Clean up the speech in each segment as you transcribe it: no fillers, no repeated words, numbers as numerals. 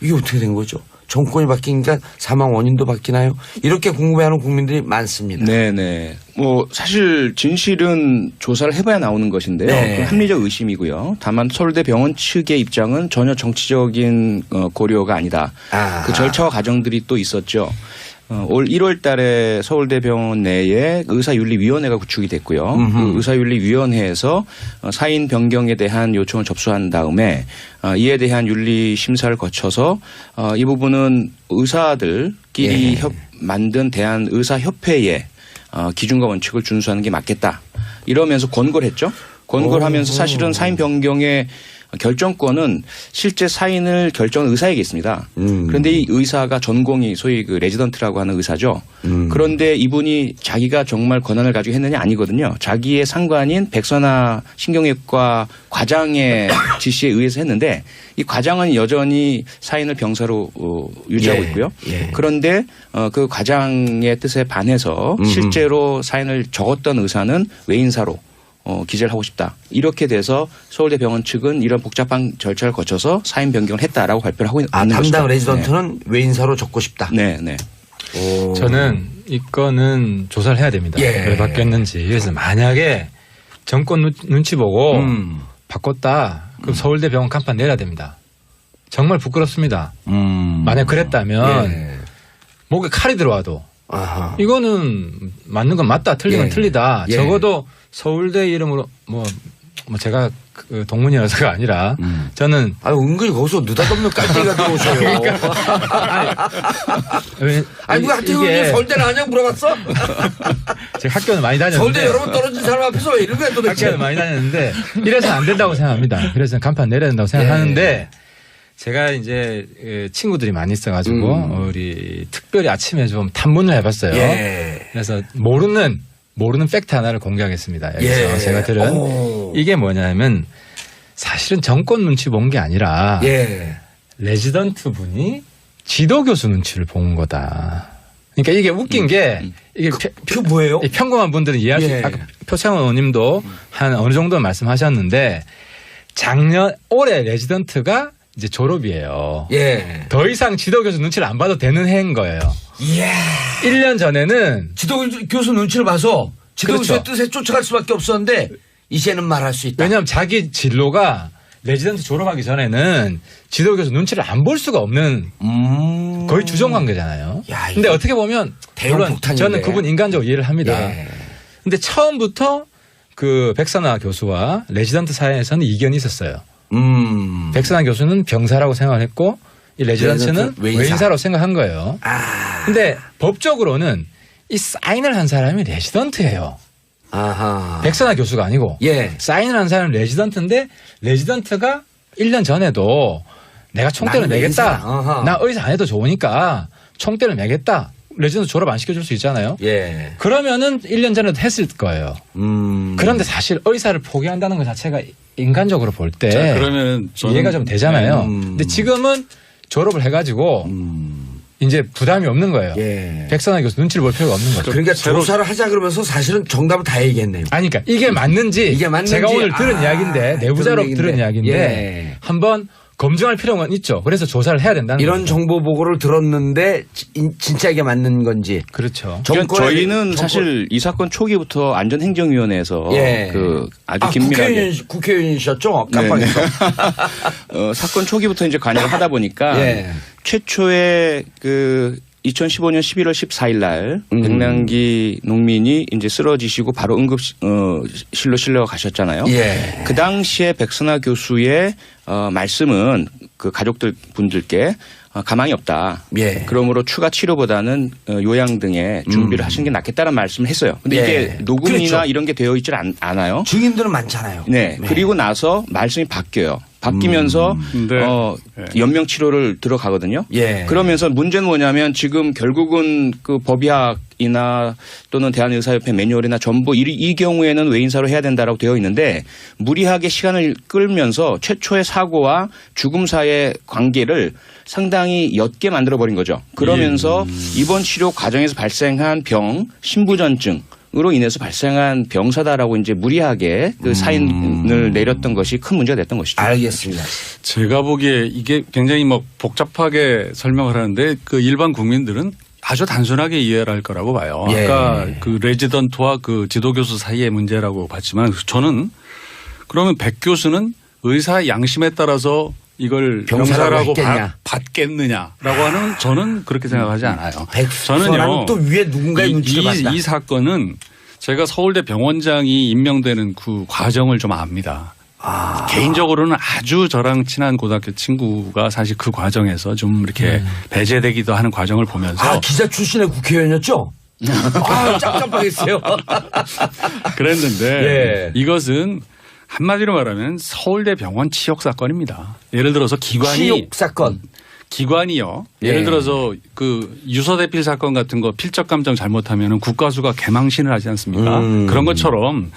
이게 어떻게 된 거죠? 정권이 바뀌니까 사망 원인도 바뀌나요? 이렇게 궁금해하는 국민들이 많습니다. 네네. 뭐 사실 진실은 조사를 해봐야 나오는 것인데요. 네. 합리적 의심이고요. 다만 서울대 병원 측의 입장은 전혀 정치적인 고려가 아니다. 그 절차와 과정들이 또 있었죠. 올 1월 달에 서울대병원 내에 의사윤리위원회가 구축이 됐고요. 그 의사윤리위원회에서 사인 변경에 대한 요청을 접수한 다음에 이에 대한 윤리심사를 거쳐서 이 부분은 의사들끼리 만든 대한의사협회의 기준과 원칙을 준수하는 게 맞겠다. 이러면서 권고를 했죠. 권고를 하면서 사실은 사인 변경의 결정권은 실제 사인을 결정한 의사에게 있습니다. 그런데 이 의사가 전공이 소위 그 레지던트라고 하는 의사죠. 그런데 이분이 자기가 정말 권한을 가지고 했느냐 아니거든요. 자기의 상관인 백선아 신경외과 과장의 지시에 의해서 했는데 이 과장은 여전히 사인을 병사로 유지하고 있고요. 그런데 그 과장의 뜻에 반해서 실제로 사인을 적었던 의사는 외인사로 기재를 하고 싶다. 이렇게 돼서 서울대병원 측은 이런 복잡한 절차를 거쳐서 사인 변경을 했다라고 발표를 하고 있는 것이죠. 담당 레지던트는 외인사로 적고 싶다. 네, 네. 저는 이거는 조사를 해야 됩니다. 왜 바뀌었는지. 그래서 만약에 정권 눈치 보고 바꿨다. 그럼 서울대병원 간판 내려야 됩니다. 정말 부끄럽습니다. 만약 그랬다면 목에 칼이 들어와도 이거는 맞는 건 맞다, 틀린 건 틀리다. 적어도 서울대 이름으로 뭐 제가 그 동문이어서가 아니라 저는 은근히 거기서 느닷없는 깔때기가 들어오셔요. 아니 누가 하태경이 서울대 나왔냐고 물어봤어? 제가 학교는 많이 다녔는데 서울대 여러 번 떨어진 사람 앞에서 왜 이런 거야 도대체? 학교는 많이 다녔는데 이래서는 안 된다고 생각합니다. 그래서 간판 내려야 된다고 생각하는데 제가 이제 친구들이 많이 있어가지고 우리 특별히 아침에 좀 탐문을 해봤어요. 그래서 모르는 팩트 하나를 공개하겠습니다. 여기서 제가 들은 이게 뭐냐면 사실은 정권 눈치 본 게 아니라 레지던트 분이 지도교수 눈치를 본 거다. 그러니까 이게 웃긴 게 이게 뭐예요? 평범한 분들은 이해할 수 있어요. 표창원 의원님도 한 어느 정도 말씀하셨는데 올해 레지던트가 이제 졸업이에요. 더 이상 지도교수 눈치를 안 봐도 되는 해인 거예요. 1년 전에는 지도교수 눈치를 봐서 지도교수의 뜻에 쫓아갈 수밖에 없었는데 이제는 말할 수 있다. 왜냐하면 자기 진로가 레지던트 졸업하기 전에는 지도교수 눈치를 안 볼 수가 없는 거의 주종관계잖아요. 근데 어떻게 보면 물론 저는 그분 인간적으로 이해를 합니다. 근데 처음부터 그 백선아 교수와 레지던트 사이에서는 이견이 있었어요. 백선아 교수는 병사라고 생각을 했고 이 레지던트는 외인사라고 생각한 거예요. 근데 법적으로는 이 사인을 한 사람이 레지던트예요. 백선아 교수가 아니고 사인을 한 사람은 레지던트인데 레지던트가 1년 전에도 내가 총대를 매겠다. 나 의사 안 해도 좋으니까 총대를 매겠다. 레지던트 졸업 안 시켜줄 수 있잖아요. 그러면은 1년 전에도 했을 거예요. 그런데 사실 의사를 포기한다는 것 자체가 인간적으로 볼 때 그러면 이해가 좀 되잖아요. 근데 지금은 졸업을 해가지고 이제 부담이 없는 거예요. 백선아 교수 눈치를 볼 필요가 없는 거죠. 그러니까 조사를 하자 그러면서 사실은 정답을 다 얘기했네요. 아니 그러니까 이게 맞는지 제가 오늘 들은 이야기인데 내부자로 들은 이야기인데 한번 검증할 필요가 있죠. 그래서 조사를 해야 된다는 이런 거죠. 정보 보고를 들었는데 진짜 이게 맞는 건지. 그렇죠. 그러니까 저희는 사실 이 사건 초기부터 안전행정위원회에서 그 아주 긴밀하게 국회의원이셨죠? 깜빡했어. 사건 초기부터 이제 관여를 하다 보니까 최초에 그 2015년 11월 14일 날 백남기 농민이 이제 쓰러지시고 바로 응급실로 실려 가셨잖아요. 그 당시에 백선아 교수의 말씀은 그 가족들 분들께 가망이 없다. 그러므로 추가 치료보다는 요양 등의 준비를 하시는 게 낫겠다는 말씀을 했어요. 근데 이게 녹음이나 이런 게 되어 있질 않아요. 증인들은 많잖아요. 그리고 나서 말씀이 바뀌어요. 바뀌면서 연명 치료를 들어가거든요. 그러면서 문제는 뭐냐면 지금 결국은 그 법의학이나 또는 대한의사협회 매뉴얼이나 전부 이 경우에는 외인사로 해야 된다라고 되어 있는데 무리하게 시간을 끌면서 최초의 사고와 죽음 사이의 관계를 상당히 옅게 만들어버린 거죠. 그러면서 입원 치료 과정에서 발생한 병, 신부전증 으로 인해서 발생한 병사다라고 이제 무리하게 그 사인을 내렸던 것이 큰 문제가 됐던 것이죠. 알겠습니다. 제가 보기에 이게 굉장히 뭐 복잡하게 설명을 하는데 그 일반 국민들은 아주 단순하게 이해를 할 거라고 봐요. 예. 아까 그 레지던트와 그 지도교수 사이의 문제라고 봤지만 저는 그러면 백 교수는 의사 양심에 따라서 이걸 병사라고 받겠느냐라고 하는 저는 그렇게 생각하지 않아요. 저는요. 또 위에 누군가의 눈치를 봤다. 이 사건은 제가 서울대 병원장이 임명되는 그 과정을 좀 압니다. 개인적으로는 아주 저랑 친한 고등학교 친구가 사실 그 과정에서 좀 이렇게 배제되기도 하는 과정을 보면서 기자 출신의 국회의원이었죠? 깜깜했어요. 그랬는데 예. 이것은 한마디로 말하면 서울대 병원 치욕 사건입니다. 예를 들어서 치욕 사건. 기관이요. 예를 들어서 그 유서대필 사건 같은 거 필적 감정 잘못하면 국가수가 개망신을 하지 않습니까? 그런 것처럼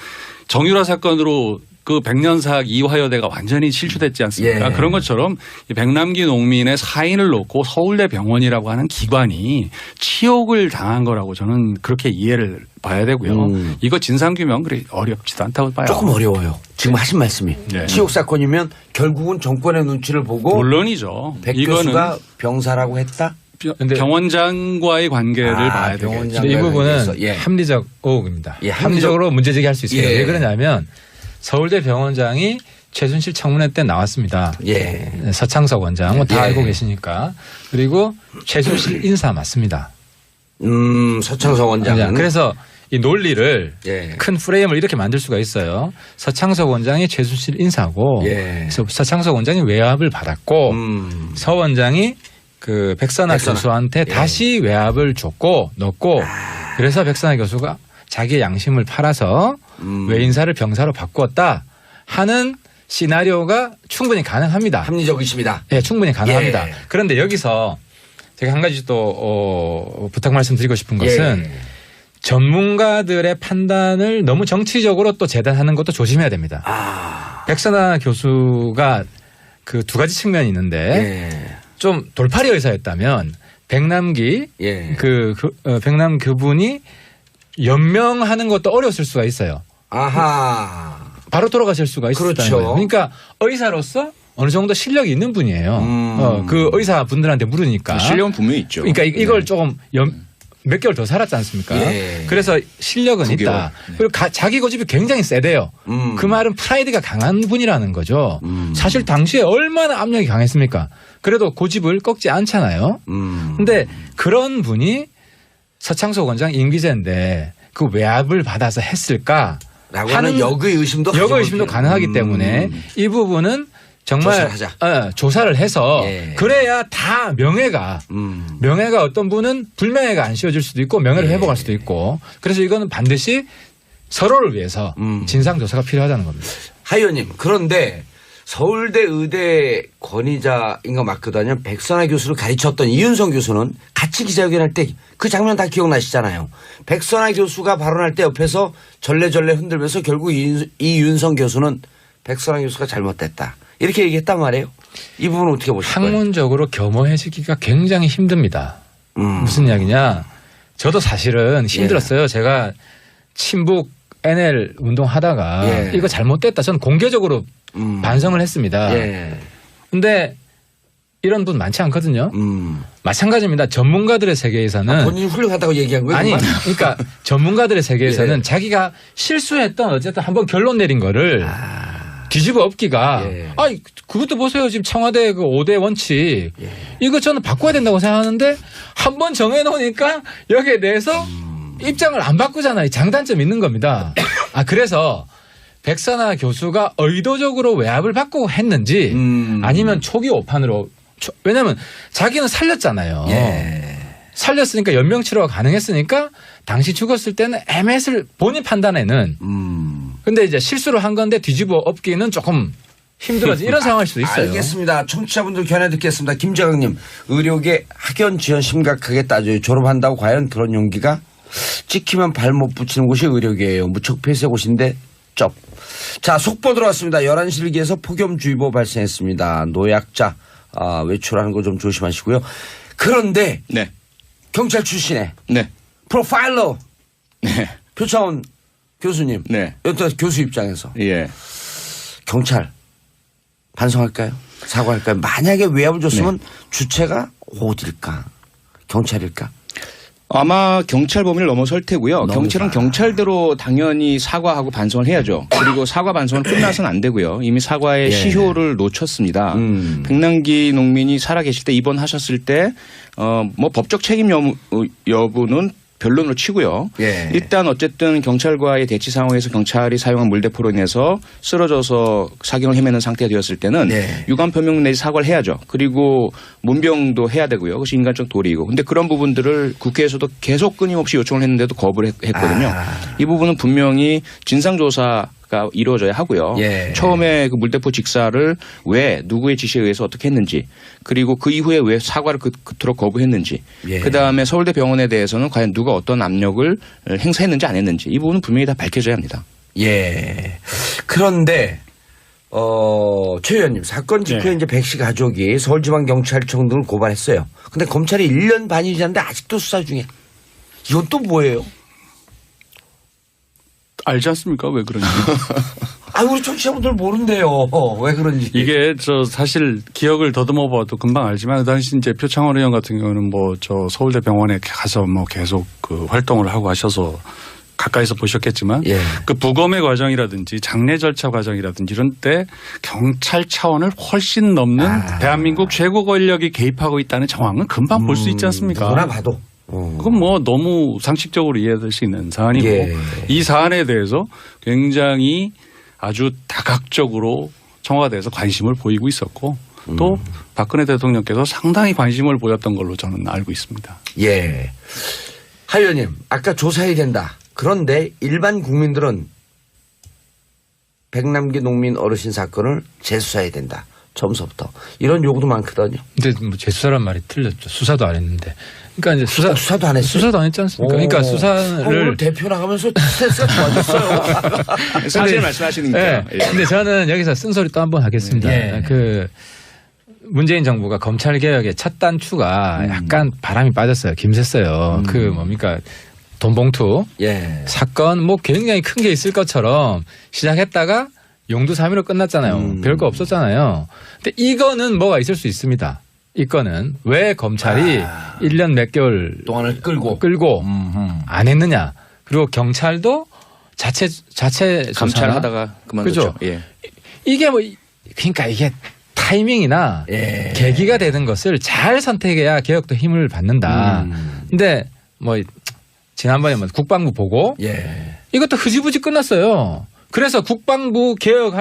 정유라 사건으로 그 백년사학 이화여대가 완전히 실추됐지 않습니까? 예. 그런 것처럼 백남기 농민의 사인을 놓고 서울대 병원이라고 하는 기관이 치욕을 당한 거라고 저는 그렇게 이해를 봐야 되고요. 이거 진상규명 그리 어렵지도 않다고 봐요. 조금 어려워요. 지금 하신 말씀이. 네. 치욕 사건이면 결국은 정권의 눈치를 보고 물론이죠. 백 교수가 병사라고 했다? 병원장과의 관계를 봐야 되겠죠. 이 부분은 예. 합리적 의혹입니다. 예, 합리적으로 문제제기할 수 있어요. 예. 왜 그러냐면 서울대 병원장이 최순실 청문회 때 나왔습니다. 예. 서창석 원장 뭐 다 예. 알고 계시니까. 그리고 최순실 인사 맞습니다. 서창석 원장은. 그래서 이 논리를 예. 큰 프레임을 이렇게 만들 수가 있어요. 서창석 원장이 최순실 인사고 예. 그래서 서창석 원장이 외압을 받았고 서 원장이 그 백선아 교수한테 다시 외압을 넣고 그래서 백선아 교수가 자기의 양심을 팔아서 외인사를 병사로 바꾸었다 하는 시나리오가 충분히 가능합니다. 합리적이십니다. 네, 충분히 가능합니다. 예. 그런데 여기서 제가 한 가지 또 부탁 말씀드리고 싶은 것은 예. 전문가들의 판단을 너무 정치적으로 또 재단하는 것도 조심해야 됩니다. 백선아 교수가 그 두 가지 측면이 있는데 예. 좀 돌팔이 의사였다면 백남기 예. 백남 그분이 연명하는 것도 어려웠을 수가 있어요. 아하. 바로 돌아가실 수가 있었다는 그렇죠. 거예요. 그러니까 의사로서 어느 정도 실력이 있는 분이에요. 그 의사 분들한테 물으니까. 실력은 분명히 있죠. 그러니까 이걸 조금 몇 개월 더 살았지 않습니까? 예. 그래서 실력은 9개월. 있다. 그리고 자기 고집이 굉장히 세대요. 그 말은 프라이드가 강한 분이라는 거죠. 사실 당시에 얼마나 압력이 강했습니까? 그래도 고집을 꺾지 않잖아요. 근데 그런 분이 서창석 원장 임기제인데 그 외압을 받아서 했을까? 라고 하는 역의 의심도 가능하기 때문에 이 부분은 정말 조사를 해서 예. 그래야 다 명예가 어떤 분은 불명예가 안 씌워질 수도 있고 명예를 회복할 수도 있고 그래서 이거는 반드시 서로를 위해서 진상조사가 필요하다는 겁니다. 하 의원님 그런데 서울대 의대 권위자인 거 맞거든요. 백선아 교수를 가르쳤던 이윤성 교수는 같이 기자회견할 때 그 장면 다 기억나시잖아요. 백선아 교수가 발언할 때 옆에서 절레절레 흔들면서 결국 이윤성 교수는 백선아 교수가 잘못됐다. 이렇게 얘기했단 말이에요. 이 부분은 어떻게 보실까요? 학문적으로 겸허해지기가 굉장히 힘듭니다. 무슨 이야기냐. 저도 사실은 힘들었어요. 제가 친북 NL 운동하다가 이거 잘못됐다. 저는 공개적으로 반성을 했습니다. 그런데 이런 분 많지 않거든요. 마찬가지입니다. 전문가들의 세계에서는. 본인이 훌륭하다고 얘기한 거예요? 아니, 정말? 그러니까 전문가들의 세계에서는 자기가 실수했던 어쨌든 한번 결론 내린 거를 뒤집어 엎기가 아니 그것도 보세요. 지금 청와대 그 5대 원칙 이거 저는 바꿔야 된다고 생각하는데 한 번 정해놓으니까 여기에 대해서 입장을 안 바꾸잖아요. 장단점이 있는 겁니다. 그래서 백선아 교수가 의도적으로 외압을 받고 했는지 아니면 초기 오판으로 왜냐하면 자기는 살렸잖아요. 살렸으니까 연명치료가 가능했으니까 당시 죽었을 때는 애매했을 본인 판단에는 근데 이제 실수를 한 건데 뒤집어 엎기는 조금 힘들어지 이런 상황일 수도 있어요. 알겠습니다. 청취자분들 견해 듣겠습니다. 김재강님 의료계 학연 지원 심각하게 따져요. 졸업한다고 과연 그런 용기가 찍히면 발 못 붙이는 곳이 의료계예요. 무척 폐쇄 곳인데 쩝. 자 속보 들어왔습니다. 11시 일기에서 폭염주의보 발생했습니다. 노약자 외출하는 거 좀 조심하시고요. 그런데 경찰 출신의 프로파일러 표창원 교수님. 네. 여튼 교수 입장에서. 예. 경찰 반성할까요? 사과할까요? 만약에 외압을 줬으면 주체가 어딜까? 경찰일까? 아마 경찰 범위를 넘어설 테고요. 경찰은 경찰대로 당연히 사과하고 반성을 해야죠. 그리고 사과 반성은 끝나서는 안 되고요. 이미 사과의 시효를 놓쳤습니다. 백남기 농민이 살아계실 때 입원하셨을 때 뭐 법적 책임 여부는 변론으로 치고요. 예. 일단 어쨌든 경찰과의 대치 상황에서 경찰이 사용한 물대포로 인해서 쓰러져서 사경을 헤매는 상태가 되었을 때는 유감 표명 내지 사과를 해야죠. 그리고 문병도 해야 되고요. 그것이 인간적 도리이고. 근데 그런 부분들을 국회에서도 계속 끊임없이 요청을 했는데도 거부를 했거든요. 이 부분은 분명히 진상조사가 이루어져야 하고요. 처음에 그 물대포 직사를 왜 누구의 지시에 의해서 어떻게 했는지 그리고 그 이후에 왜 사과를 그토록 거부했는지 그다음에 서울대 병원에 대해서는 과연 누가 어떤 압력을 행사했는지 안 했는지 이 부분은 분명히 다 밝혀져야 합니다. 예. 그런데 최 의원님 사건 직후에 이제 백 씨 가족이 서울지방경찰청 등을 고발했어요. 근데 검찰이 1년 반이 지났는데 아직도 수사 중에. 이건 또 뭐예요? 알지 않습니까? 왜 그런지. 우리 청취자분들 모른대요. 왜 그런지. 이게 사실 기억을 더듬어 봐도 금방 알지만 그 당시 이제 표창원 의원 같은 경우는 뭐 서울대 병원에 가서 뭐 계속 그 활동을 하고 하셔서 가까이서 보셨겠지만 그 부검의 과정이라든지 장례 절차 과정이라든지 이런 때 경찰 차원을 훨씬 넘는 대한민국 최고 권력이 개입하고 있다는 정황은 금방 볼 수 있지 않습니까? 누구나 봐도. 그건 뭐 너무 상식적으로 이해될 수 있는 사안이고 이 사안에 대해서 굉장히 아주 다각적으로 청와대에서 관심을 보이고 있었고 또 박근혜 대통령께서 상당히 관심을 보였던 걸로 저는 알고 있습니다. 예. 하 의원님 아까 조사해야 된다. 그런데 일반 국민들은 백남기 농민 어르신 사건을 재수사해야 된다. 처음서부터. 이런 요구도 많거든요. 근데 뭐 재수사란 말이 틀렸죠. 수사도 안 했는데. 그러니까 이제 수사도 안 했어요. 수사도 안 했지 않습니까? 그러니까 수사를 오늘 대표 나가면서 스트레스가 좋아졌어요. 사실 말씀하시니까. 근데 저는 여기서 쓴소리 또 한 번 하겠습니다. 그 문재인 정부가 검찰 개혁의 첫 단추가 약간 바람이 빠졌어요. 김샜어요. 그 뭡니까? 돈봉투 사건 뭐 굉장히 큰 게 있을 것처럼 시작했다가 용두사미로 끝났잖아요. 별거 없었잖아요. 근데 이거는 뭐가 있을 수 있습니다. 이 건은 왜 검찰이 1년 몇 개월 동안을 끌고 안 했느냐. 그리고 경찰도 자체 감찰하다가 그만뒀죠. 그렇죠. 이게 뭐 그러니까 이게 타이밍이나 계기가 되는 것을 잘 선택해야 개혁도 힘을 받는다. 근데 뭐 지난번에 뭐 국방부 보고 이것도 흐지부지 끝났어요. 그래서 국방부 개혁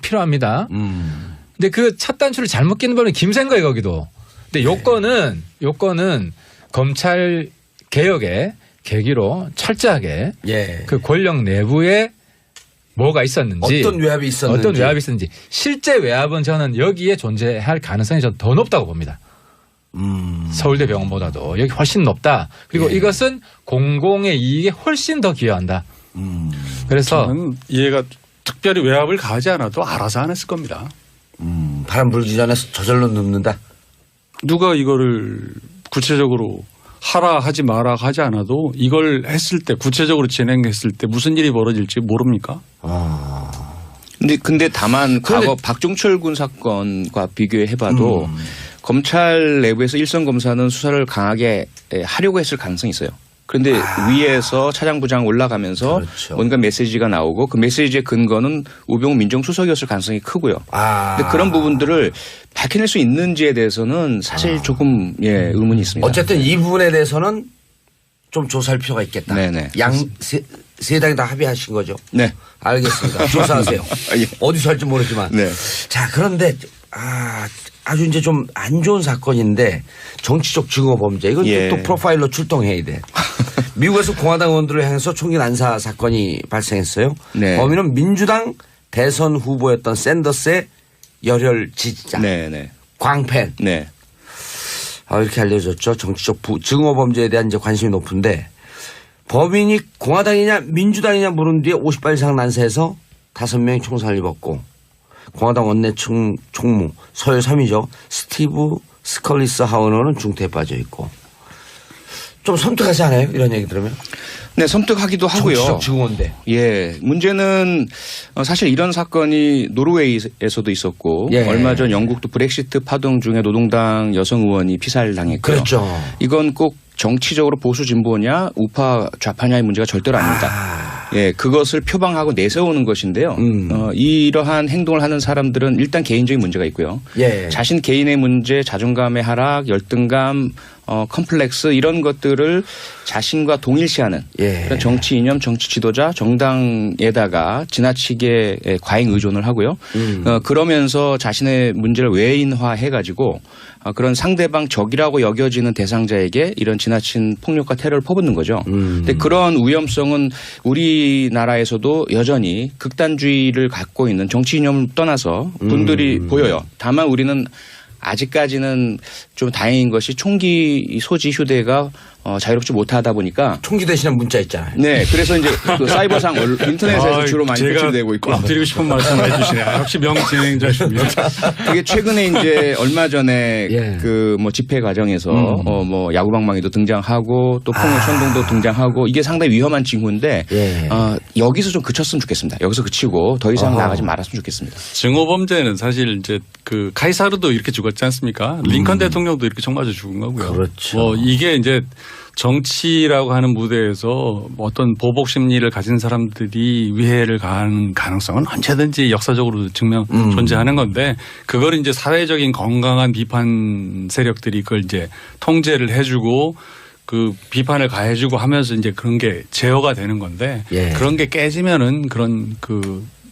필요합니다. 근데 그 첫 단추를 잘못 끼는 거는 김센 거예요, 거기도. 근데 요건은 검찰 개혁의 계기로 철저하게 그 권력 내부에 뭐가 있었는지 어떤 외압이 있었는지 실제 외압은 저는 여기에 존재할 가능성이 좀 더 높다고 봅니다. 서울대 병원보다도 여기 훨씬 높다. 그리고 이것은 공공의 이익에 훨씬 더 기여한다. 그래서 저는 이해가 특별히 외압을 가하지 않아도 알아서 안 했을 겁니다. 바람 불기 전에 저절로 눕는다. 누가 이거를 구체적으로 하라 하지 마라 하지 않아도 이걸 했을 때 구체적으로 진행했을 때 무슨 일이 벌어질지 모릅니까? 근데 다만 과거 박종철 군 사건과 비교해봐도 검찰 내부에서 일선 검사는 수사를 강하게 하려고 했을 가능성이 있어요. 그런데 위에서 차장부장 올라가면서 뭔가 메시지가 나오고 그 메시지의 근거는 우병우 민정수석이었을 가능성이 크고요. 근데 그런 부분들을 밝혀낼 수 있는지에 대해서는 사실 조금 의문이 있습니다. 어쨌든 이 부분에 대해서는 좀 조사할 필요가 있겠다. 네네. 세 당이 다 합의하신 거죠? 네. 알겠습니다. 조사하세요. 어디서 할지 모르지만. 자, 그런데 아주 이제 좀 안 좋은 사건인데 정치적 증오 범죄. 이건 또 프로파일러 출동해야 돼. 미국에서 공화당 의원들을 향해서 총기 난사 사건이 발생했어요. 범인은 민주당 대선 후보였던 샌더스의 열혈 지지자. 광팬. 이렇게 알려졌죠. 정치적 증오 범죄에 대한 이제 관심이 높은데 범인이 공화당이냐 민주당이냐 물은 뒤에 50발 이상 난사해서 5명이 총살을 입었고 공화당 원내 총무 서열 3위죠. 스티브 스컬리스 하우너는 중태에 빠져 있고 좀 섬뜩하지 않아요? 이런 얘기 들으면? 네, 섬뜩하기도 하고요. 정치적 증오인데. 예, 문제는 사실 이런 사건이 노르웨이에서도 있었고 예. 얼마 전 영국도 브렉시트 파동 중에 노동당 여성 의원이 피살당했고요. 그렇죠. 이건 꼭 정치적으로 보수 진보냐 우파 좌파냐의 문제가 절대로 아닙니다. 예, 그것을 표방하고 내세우는 것인데요. 이러한 행동을 하는 사람들은 일단 개인적인 문제가 있고요. 예. 자신 개인의 문제, 자존감의 하락, 열등감, 컴플렉스 이런 것들을 자신과 동일시하는 예. 그런 정치 이념, 정치 지도자, 정당에다가 지나치게 과잉 의존을 하고요. 그러면서 자신의 문제를 외인화해가지고 그런 상대방 적이라고 여겨지는 대상자에게 이런 지나친 폭력과 테러를 퍼붓는 거죠. 근데 그런 위험성은 우리나라에서도 여전히 극단주의를 갖고 있는 정치 이념을 떠나서 분들이 보여요. 다만 우리는 아직까지는 좀 다행인 것이 총기 소지 휴대가 자유롭지 못하다 보니까 총기 대신에 문자 있잖아요. 네, 그래서 이제 그 사이버상 인터넷에서 주로 많이 표출되고 있고. 제가 드리고 싶은 말씀 해주시네요. 역시 명진행자십니다. 그게 최근에 이제 얼마 전에 예. 그 뭐 집회 과정에서 뭐 야구방망이도 등장하고 또 폭력 선동도 등장하고 이게 상당히 위험한 징후인데 예. 여기서 좀 그쳤으면 좋겠습니다. 여기서 그치고 더 이상 나가지 말았으면 좋겠습니다. 증오 범죄는 사실 이제 그 카이사르도 이렇게 죽었지 않습니까? 링컨 대통령도 이렇게 총 맞아 죽은 거고요. 그렇죠. 뭐 이게 이제 정치라고 하는 무대에서 어떤 보복 심리를 가진 사람들이 위해를 가하는 가능성은 언제든지 역사적으로 존재하는 건데 그걸 이제 사회적인 건강한 비판 세력들이 그걸 이제 통제를 해주고 그 비판을 가해주고 하면서 이제 그런 게 제어가 되는 건데 예. 그런 게 깨지면은 그런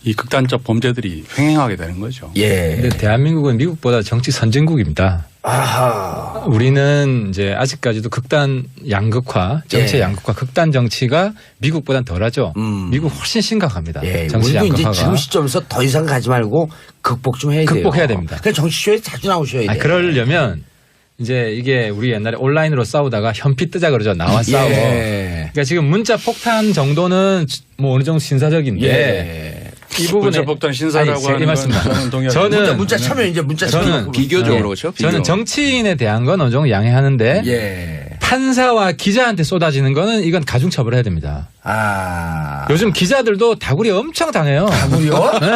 이 극단적 범죄들이 횡행하게 되는 거죠. 예. 근데 대한민국은 미국보다 정치 선진국입니다. 아하. 우리는 이제 아직까지도 극단 양극화, 정치의 예. 양극화, 극단 정치가 미국보단 덜하죠. 미국 훨씬 심각합니다. 예. 정치 우리도 양극화가. 이제 지금 시점에서 더 이상 가지 말고 극복 좀 해야 돼요. 극복해야 됩니다. 그냥 정치쇼에 자주 나오셔야 돼요. 그러려면 이제 이게 우리 옛날에 온라인으로 싸우다가 현피 뜨자 그러죠. 나와 싸워. 예. 그러니까 지금 문자 폭탄 정도는 뭐 어느 정도 신사적인데 예. 이 부분에 문자 폭탄 신사라고 아니, 하는 맞습니다. 건 동의하죠. 저는 문자 참여 이제 문자 저는 참여. 비교적으로 그렇죠. 저는 정치인에 대한 건 어느 정도 양해하는데 예. 판사와 기자한테 쏟아지는 거는 이건 가중처벌해야 됩니다. 아. 요즘 기자들도 다구리 엄청 당해요. 다구리요? 네.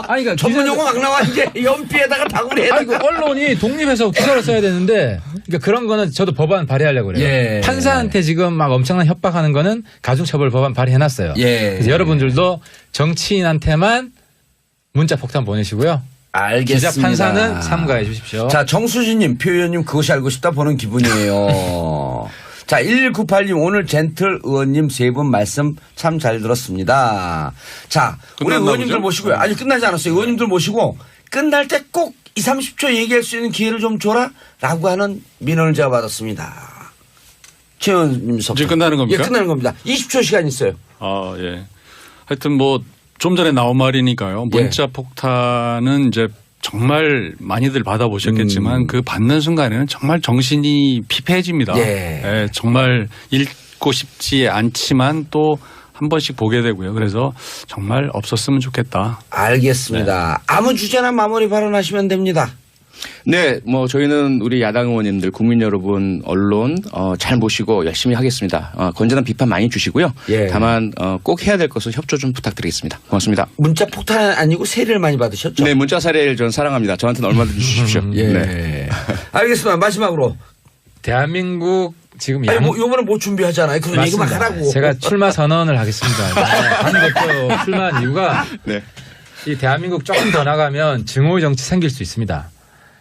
아니, 그러니까 전문 용어 막 나와 이제 연피에다가 다구리 해야 아니, 그 언론이 독립해서 기사를 써야 되는데 그러니까 그런 거는 저도 법안 발의하려고 그래요. 예. 판사한테 지금 막 엄청난 협박하는 거는 가중처벌 법안 발의해놨어요. 예. 그래서 여러분들도 정치인한테만 문자 폭탄 보내시고요. 알겠습니다. 기자 판사는 삼가해 주십시오. 자, 정수진님, 표 의원님 그것이 알고 싶다 보는 기분이에요. 자, 1198님 오늘 젠틀 의원님 세 분 말씀 참 잘 들었습니다. 자, 우리 끝났나 의원님들 보죠? 모시고요. 아니, 끝나지 않았어요. 의원님들 모시고 끝날 때 꼭 20, 30초 얘기할 수 있는 기회를 좀 줘라 라고 하는 민원을 제가 받았습니다. 최 의원님 석 이제 끝나는 겁니까? 예, 끝나는 겁니다. 20초 시간 있어요. 아, 예. 하여튼 뭐 좀 전에 나온 말이니까요. 문자 폭탄은 이제 정말 많이들 받아보셨겠지만 그 받는 순간에는 정말 정신이 피폐해집니다. 예. 예, 정말 읽고 싶지 않지만 또 한 번씩 보게 되고요. 그래서 정말 없었으면 좋겠다. 알겠습니다. 아무 주제나 마무리 발언하시면 됩니다. 네, 뭐 저희는 우리 야당 의원님들, 국민 여러분, 언론 잘 모시고 열심히 하겠습니다. 건전한 비판 많이 주시고요. 예. 다만 꼭 해야 될 것은 협조 좀 부탁드리겠습니다. 고맙습니다. 문자 폭탄 아니고 세례를 많이 받으셨죠? 네, 문자 사례를 전 사랑합니다. 저한테는 얼마든지 주십시오. 예. 네. 알겠습니다. 마지막으로. 대한민국 지금 아니, 뭐, 요번에 뭐 준비하잖아요. 그런 얘기만 하라고. 제가 출마 선언을 하겠습니다. 당대표 출마한 이유가 네. 이 대한민국 조금 더 나가면 증오의 정치 생길 수 있습니다.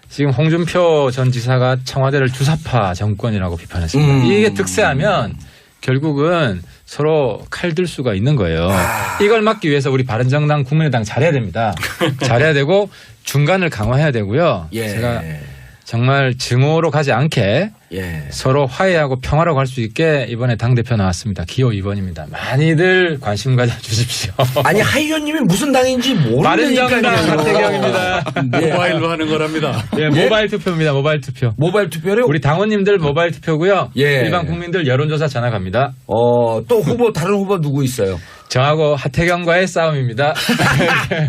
지금 홍준표 전 지사가 청와대를 주사파 정권이라고 비판했습니다. 이게 득세하면 결국은 서로 칼 들 수가 있는 거예요. 이걸 막기 위해서 우리 바른정당 국민의당 잘해야 됩니다. 잘해야 되고 중간을 강화해야 되고요. 예. 제가 정말 증오로 가지 않게 예. 서로 화해하고 평화로 갈 수 있게 이번에 당대표 나왔습니다. 기호 2번입니다. 많이들 관심 가져주십시오. 아니, 하 의원님이 무슨 당인지 바른정당 모르니까요. 하태경입니다. 모바일로 하는 거랍니다. 예, 모바일 투표입니다. 모바일 투표. 모바일 투표를 우리 당원님들 모바일 투표고요. 예. 일반 국민들 여론조사 전화 갑니다. 또 후보 다른 후보 누구 있어요? 저하고 하태경과의 싸움입니다.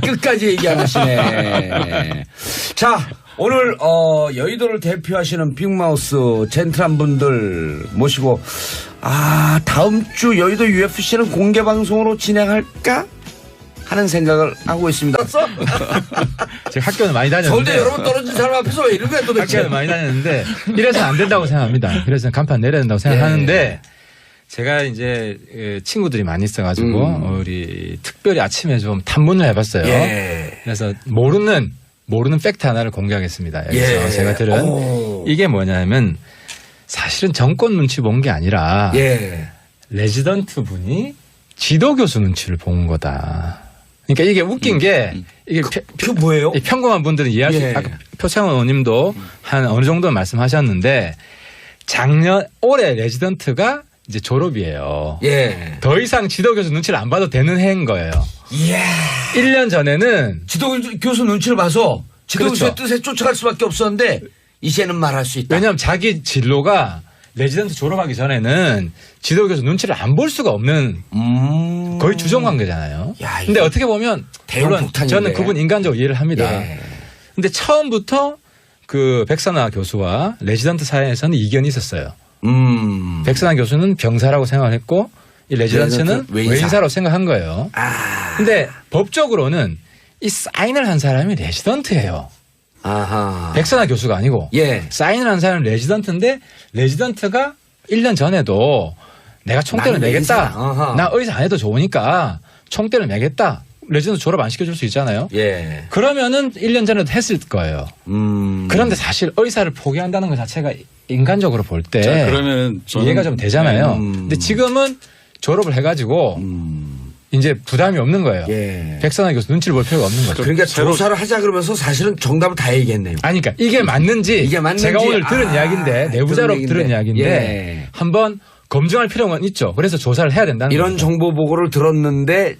끝까지 얘기 안 하시네. 자, 오늘 여의도를 대표하시는 빅마우스 젠틀한 분들 모시고 다음 주 여의도 UFC는 공개 방송으로 진행할까 하는 생각을 하고 있습니다. 제가 학교는 많이 다녔는데 서울대 여러분 떨어진 사람 앞에서 왜 이런 거야 도대체. 학교는 많이 다녔는데 이래서는 안 된다고 생각합니다. 그래서 간판 내려야 된다고 생각하는데 제가 이제 친구들이 많이 있어가지고 우리 특별히 아침에 좀 탐문을 해봤어요. 그래서 모르는 팩트 하나를 공개하겠습니다. 여기서 제가 들은 이게 뭐냐면 사실은 정권 눈치 본 게 아니라 레지던트 분이 지도교수 눈치를 본 거다. 그러니까 이게 웃긴 게 이게 뭐예요? 평범한 분들은 이해할 수 아까 표창원 의원님도 한 어느 정도 말씀하셨는데 올해 레지던트가 이제 졸업이에요. 더 이상 지도교수 눈치를 안 봐도 되는 해인 거예요. 1년 전에는 지도교수 눈치를 봐서 지도교수의 뜻에 쫓아갈 수밖에 없었는데 이제는 말할 수 있다. 왜냐하면 자기 진로가 레지던트 졸업하기 전에는 지도교수 눈치를 안 볼 수가 없는 거의 주종관계잖아요. 근데 어떻게 보면 물론 저는 그분 인간적으로 이해를 합니다. 근데 처음부터 그 백선화 교수와 레지던트 사이에서는 이견이 있었어요. 백선화 교수는 병사라고 생각했고 이 레지던트는 외인사라고 생각한 거예요. 근데 법적으로는 이 사인을 한 사람이 레지던트예요. 백선화 교수가 아니고 사인을 한 사람은 레지던트인데 레지던트가 1년 전에도 내가 총대를 매겠다. 나 의사 안 해도 좋으니까 총대를 매겠다. 레지던트 졸업 안 시켜줄 수 있잖아요. 그러면은 1년 전에도 했을 거예요. 그런데 사실 의사를 포기한다는 것 자체가 인간적으로 볼 때 그러면 이해가 좀 되잖아요. 근데 지금은 졸업을 해가지고 이제 부담이 없는 거예요. 백선화 교수 눈치를 볼 필요가 없는 거죠. 그러니까 조사를 하자 그러면서 사실은 정답을 다 얘기했네요. 아니, 그러니까 이게 맞는지 제가 오늘 들은 이야기인데 내부자로 들은 이야기인데 한번 검증할 필요가 있죠. 그래서 조사를 해야 된다는 이런 거죠. 정보 보고를 들었는데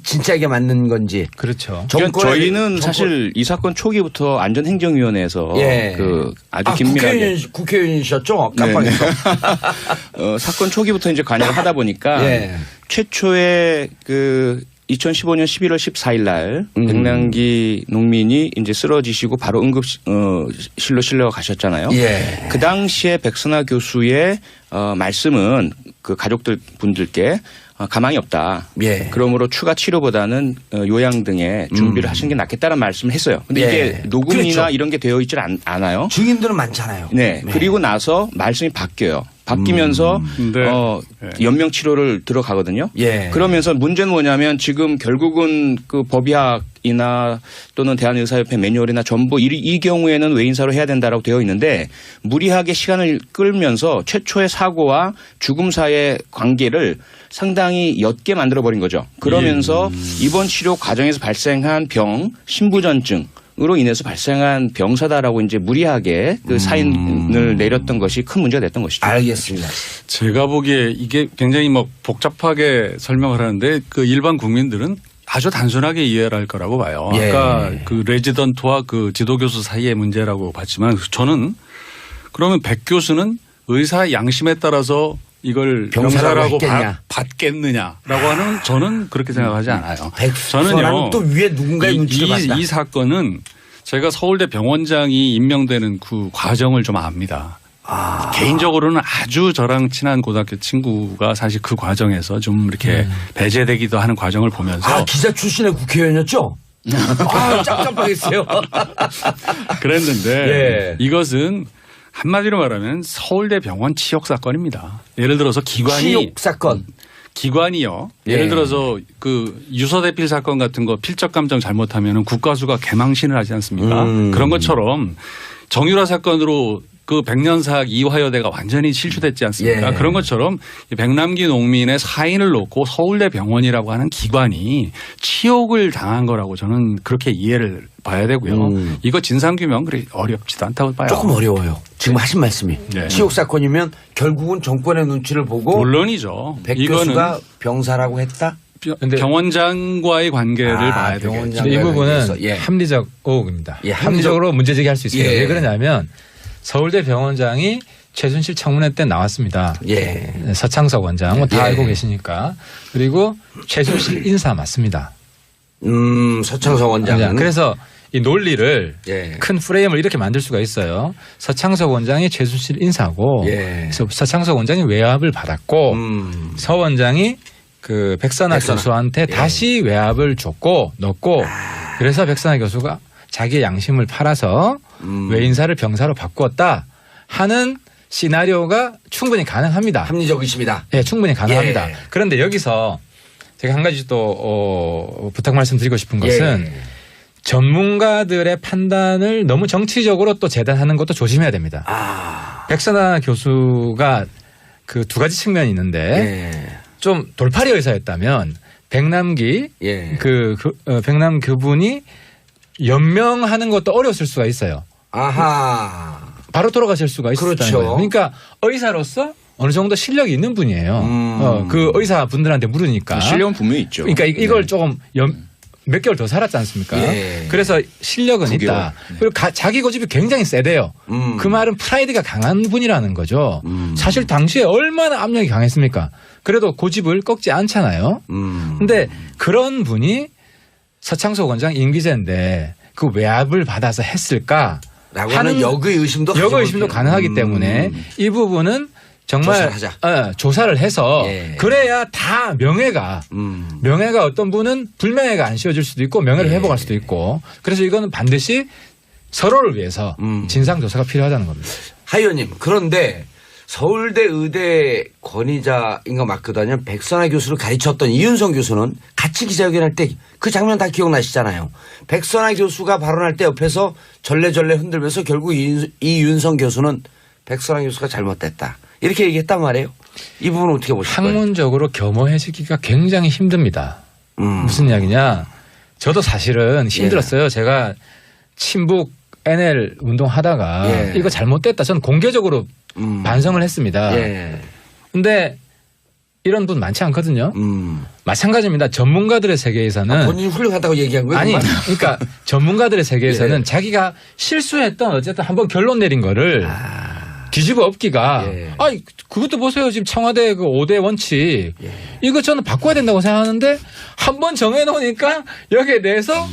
진짜 이게 맞는 건지. 그렇죠. 그러니까 저희는 사실 이 사건 초기부터 안전행정위원회에서 그 아주 긴밀하게 국회의원이셨죠? 깜빡했어. 사건 초기부터 이제 관여를 하다 보니까 최초에 그 2015년 11월 14일 날 백남기 농민이 이제 쓰러지시고 바로 응급실로 실려 가셨잖아요. 그 당시에 백선화 교수의 말씀은 그 가족들 분들께 가망이 없다. 그러므로 추가 치료보다는 요양 등의 준비를 하시는 게 낫겠다는 말씀을 했어요. 근데 이게 녹음이나 이런 게 되어 있질 않아요. 증인들은 많잖아요. 그리고 나서 말씀이 바뀌어요. 바뀌면서 연명 치료를 들어가거든요. 그러면서 문제는 뭐냐면 지금 결국은 그 법의학이나 또는 대한의사협회 매뉴얼이나 전부 이 경우에는 외인사로 해야 된다라고 되어 있는데 무리하게 시간을 끌면서 최초의 사고와 죽음 사이의 관계를 상당히 옅게 만들어버린 거죠. 그러면서 입원 치료 과정에서 발생한 병, 신부전증 으로 인해서 발생한 병사다라고 이제 무리하게 그 사인을 내렸던 것이 큰 문제가 됐던 것이죠. 알겠습니다. 제가 보기에 이게 굉장히 뭐 복잡하게 설명을 하는데 그 일반 국민들은 아주 단순하게 이해를 할 거라고 봐요. 아까 그 레지던트와 그 지도교수 사이의 문제라고 봤지만 저는 그러면 백 교수는 의사 양심에 따라서 이걸 병사라고 받겠느냐라고 하는 저는 그렇게 생각하지 않아요. 저는요. 또 위에 누군가의 눈치를 봤다. 이 사건은 제가 서울대 병원장이 임명되는 그 과정을 좀 압니다. 개인적으로는 아주 저랑 친한 고등학교 친구가 사실 그 과정에서 좀 이렇게 배제되기도 하는 과정을 보면서 기자 출신의 국회의원이었죠? 깜깜했어요. 그랬는데 이것은 한마디로 말하면 서울대 병원 치욕 사건입니다. 예를 들어서 치욕 사건. 기관이요. 예를 들어서 그 유서대필 사건 같은 거 필적 감정 잘못하면 국가수가 개망신을 하지 않습니까? 그런 것처럼 정유라 사건으로 그 백년사학 이화여대가 완전히 실추됐지 않습니까? 그런 것처럼 백남기 농민의 사인을 놓고 서울대 병원이라고 하는 기관이 치욕을 당한 거라고 저는 그렇게 이해를 봐야 되고요. 이거 진상규명 그리 어렵지도 않다고 봐요. 조금 어려워요. 지금 하신 말씀이. 치욕 사건이면 결국은 정권의 눈치를 보고 물론이죠. 백 교수가 병사라고 했다? 병원장과의 관계를 봐야 되겠죠. 이 부분은 합리적 의혹입니다. 합리적으로 문제제기할 수 있어요. 왜 그러냐면 서울대 병원장이 최순실 청문회 때 나왔습니다. 서창석 원장 다 알고 계시니까. 그리고 최순실 인사 맞습니다. 서창석 원장은. 그래서 이 논리를 예. 큰 프레임을 이렇게 만들 수가 있어요. 서창석 원장이 최순실 인사고 예. 그래서 서창석 원장이 외압을 받았고 서 원장이 그 백선아 교수한테 예. 다시 외압을 줬고 넣고 그래서 백선아 교수가 자기의 양심을 팔아서 외인사를 병사로 바꾸었다 하는 시나리오가 충분히 가능합니다. 합리적 의심이다. 네, 충분히 가능합니다. 예. 그런데 여기서 제가 한 가지 또 부탁 말씀드리고 싶은 것은 예. 전문가들의 판단을 너무 정치적으로 또 재단하는 것도 조심해야 됩니다. 백선아 교수가 그 두 가지 측면이 있는데 예. 좀 돌팔이 의사였다면 백남기 예. 백남 그분이 연명하는 것도 어려웠을 수가 있어요. 아하. 바로 돌아가실 수가 있었다는 그렇죠. 거예요. 그러니까 의사로서 어느 정도 실력이 있는 분이에요. 그 의사 분들한테 물으니까. 실력은 분명히 있죠. 그러니까 이걸 조금 몇 개월 더 살았지 않습니까? 예. 그래서 실력은 9개월. 있다. 그리고 자기 고집이 굉장히 세대요. 그 말은 프라이드가 강한 분이라는 거죠. 사실 당시에 얼마나 압력이 강했습니까? 그래도 고집을 꺾지 않잖아요. 근데 그런 분이 서창석 원장 임기제인데 그 외압을 받아서 했을까? 라고 하는 역의 의심도 가능하기 때문에 이 부분은 정말 조사를 해서 예. 그래야 다 명예가 어떤 분은 불명예가 안 씌워질 수도 있고 명예를 회복할 수도 있고 그래서 이거는 반드시 서로를 위해서 진상조사가 필요하다는 겁니다. 하 의원님 그런데 서울대 의대 권위자인 거 맞거든요. 백선아 교수를 가르쳤던 이윤성 교수는 같이 기자회견할 때 그 장면 다 기억나시잖아요. 백선아 교수가 발언할 때 옆에서 절레절레 흔들면서 결국 이윤성 교수는 백선아 교수가 잘못됐다. 이렇게 얘기했단 말이에요. 이 부분은 어떻게 보실까요? 학문적으로 겸허해지기가 굉장히 힘듭니다. 무슨 이야기냐. 저도 사실은 힘들었어요. 예. 제가 친북 NL 운동하다가 예. 이거 잘못됐다. 저는 공개적으로 반성을 했습니다. 그런데 이런 분 많지 않거든요. 마찬가지입니다. 전문가들의 세계에서는 본인이 훌륭하다고 얘기한 거예요? 아니, 정말? 그러니까 전문가들의 세계에서는 예. 자기가 실수했던 어쨌든 한번 결론 내린 거를 뒤집어 엎기가 예. 아니 그것도 보세요. 지금 청와대 그 5대 원칙 예. 이거 저는 바꿔야 된다고 생각하는데 한 번 정해놓으니까 여기에 대해서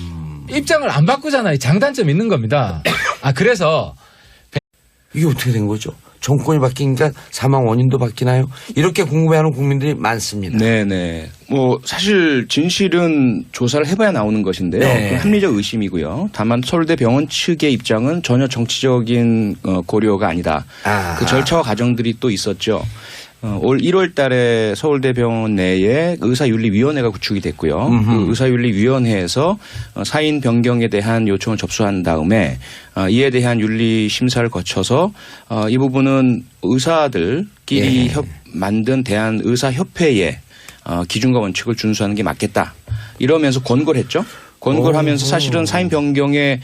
입장을 안 바꾸잖아요. 장단점 있는 겁니다. 그래서 이게 어떻게 된 거죠? 정권이 바뀌니까 사망 원인도 바뀌나요? 이렇게 궁금해하는 국민들이 많습니다. 네네. 뭐 사실 진실은 조사를 해봐야 나오는 것인데요. 네. 그건 합리적 의심이고요. 다만 서울대 병원 측의 입장은 전혀 정치적인 고려가 아니다. 그 절차와 과정들이 또 있었죠. 올 1월 달에 서울대병원 내에 의사윤리위원회가 구축이 됐고요. 그 의사윤리위원회에서 사인 변경에 대한 요청을 접수한 다음에 이에 대한 윤리 심사를 거쳐서 이 부분은 의사들끼리 만든 대한의사협회의 기준과 원칙을 준수하는 게 맞겠다. 이러면서 권고를 했죠. 권고를 하면서 사실은 사인 변경의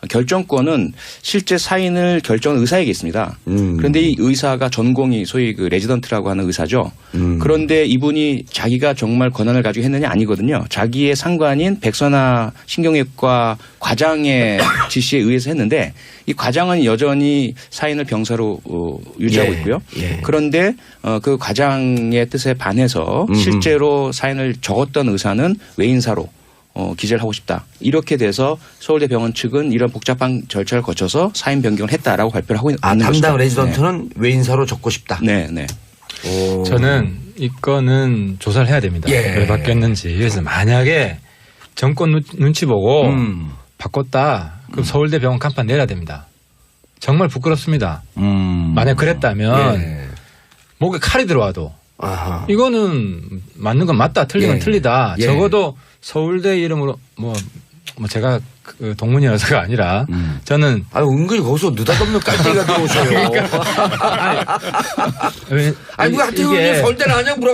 결정권은 실제 사인을 결정한 의사에게 있습니다. 그런데 이 의사가 전공이 소위 그 레지던트라고 하는 의사죠. 그런데 이분이 자기가 정말 권한을 가지고 했느냐 아니거든요. 자기의 상관인 백선아 신경외과 과장의 지시에 의해서 했는데 이 과장은 여전히 사인을 병사로 유지하고 있고요. 그런데 그 과장의 뜻에 반해서 실제로 사인을 적었던 의사는 외인사로 기재를 하고 싶다. 이렇게 돼서 서울대 병원 측은 이런 복잡한 절차를 거쳐서 사인 변경을 했다라고 발표를 하고 있는 것이죠. 담당 레지던트는 외인사로 적고 싶다. 네, 네. 저는 이거는 조사를 해야 됩니다. 왜 바뀌었는지. 그래서 만약에 정권 눈치 보고 바꿨다. 그럼 서울대 병원 간판 내려야 됩니다. 정말 부끄럽습니다. 만약 그랬다면 목에 칼이 들어와도 이거는 맞는 건 맞다, 틀린 건 틀리다. 적어도 서울대 이름으로 뭐 제가 그 동문이어서가 아니라 저는 은근히 거기서 느닷없는 깔때기가 들어오셔요. 아니, 아니 뭐 하여튼 서울대는 아니야 물어.